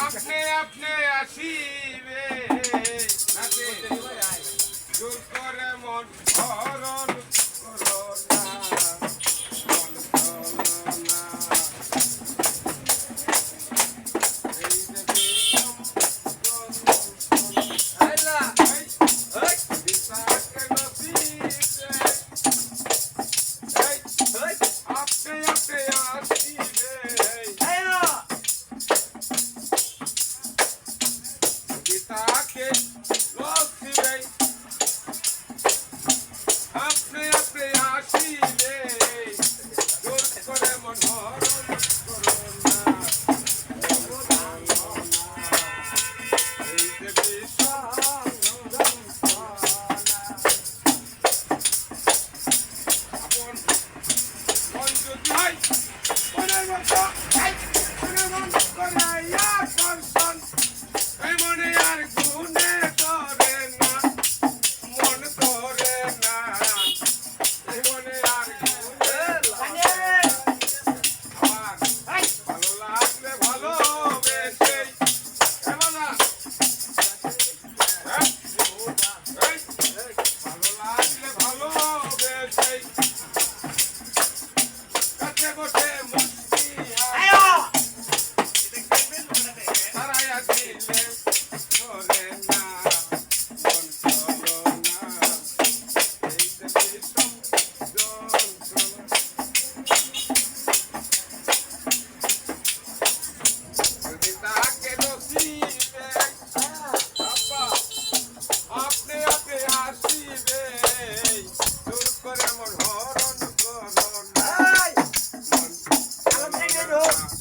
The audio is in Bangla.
আপনি আপনি আসিবে জোর করে মন হরণ করো না মন করো না এই যে বিশাকে নসিবে আপনি আপনি আসিবে গীতাকে নসিবে আপনি আপনি আসিবে জোর করে মন হরণ করো না এই যে বিশাল আপন মন যদি হয় মনের মতো মনের মন করাইয়া করছন এই মনে আর গুনে করে না মন করে না এই মনে আর গুনে আমার ভালো লাগলে ভালোবেসে ভালো লাগলে ভালোবেসে কাছে বসে মুক্তি হারাইয়া দিলে করে না মন করো না এই যে বিষম যন্ত্রণা যদি তাকে নসিবে আব্বা আপনি আপনি আসিবে দূর করে মন হরণ করো না মন করো না